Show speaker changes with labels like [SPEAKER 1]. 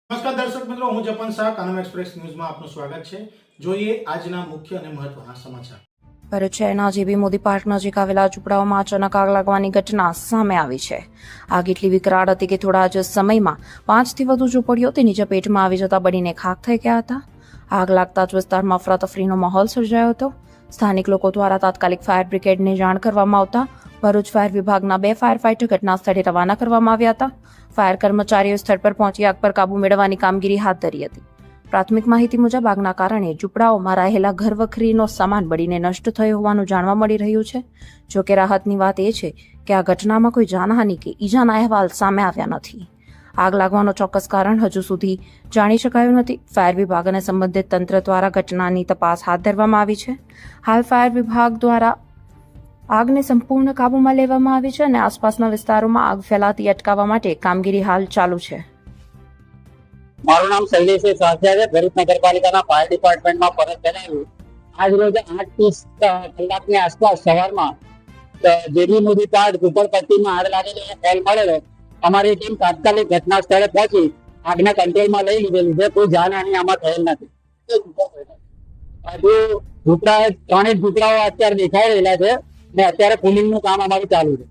[SPEAKER 1] નમસ્કાર દર્શક મિત્રો, હું જપન શાહ, કાનમ એક્સપ્રેસ ન્યૂઝમાં આપનું સ્વાગત છે. જોઈએ આજના મુખ્ય અને મહત્વના સમાચાર.
[SPEAKER 2] ભરૂચ શહેરના જેબી મોદી પાર્ક નજીક આવેલા ઝૂંપડાઓમાં અચાનક આગ લાગવાની ઘટના સામે આવી છે. આગ એટલી વિકરાળ હતી કે થોડા જ સમયમાં 5 થી વધુ ઝૂંપડીઓ તેની ઝપેટમાં આવી જતા બળીને ખાખ થઈ ગયા હતા. આગ લાગતા જ વિસ્તારમાં અફરાતફરીનો માહોલ સર્જાયો હતો. સ્થાનિક લોકો દ્વારા તાત્કાલિક ફાયર બ્રિગેડને જાણ કરવામાં આવતા ભરૂચ ફાયર વિભાગના 2 ફાયર ફાઇટર ઘટના સ્થળે રવાના કરવામાં આવ્યા હતા. ફાયર કર્મચારીઓ સ્થળ પર પહોંચી આગ પર કાબુ મેળવવાની કામગીરી હાથ ધરી હતી. પ્રાથમિક માહિતી મુજબ આગના કારણે ઝૂંપડાઓમાં રહેલા ઘરવખરીનો સામાન બળીને નષ્ટ થયો હોવાનું જાણવા મળી રહ્યું છે. જો કે રાહતની વાત એ છે કે આ ઘટનામાં કોઈ જાનહાનિ કે ઈજાના અહેવાલ સામે આવ્યા નથી. આગ લાગવાનો ચોક્કસ કારણ હજુ સુધી જાણી શકાયું નથી. ફાયર વિભાગ અને સંબંધિત તંત્ર દ્વારા ઘટનાની તપાસ હાથ ધરવામાં આવી છે. હાલ ફાયર વિભાગ દ્વારા આગને સંપૂર્ણ કાબૂમાં લેવામાં આવી છે અને આસપાસના વિસ્તારોમાં આગ ફેલાતી અટકાવવા માટે કામગીરી હાલ ચાલુ છે.
[SPEAKER 3] મારું નામ શૈલેષ સાસિયા છે. ભરૂચ નગરપાલિકાના ફાયર ડિપાર્ટમેન્ટમાં ફરજ બજાવ્યું. આજ રોજ 8:30 કલાકની આસપાસ સવારમાં જેબી મોદી પાર્ક ઝુંપડપટ્ટીમાં આગ લાગેલી કોલ મળેલો. અમારી ટીમ તાત્કાલિક ઘટના સ્થળે પહોંચી આગને કંટ્રોલમાં લઈ લીધેલી છે. કોઈ જાનહાનિ આમાં થયેલ નથી. હજુ ત્રણેક ઝૂંપડાઓ અત્યારે દેખાઈ રહેલા છે ને અત્યારે કુલિંગનું કામ અમારું ચાલુ છે.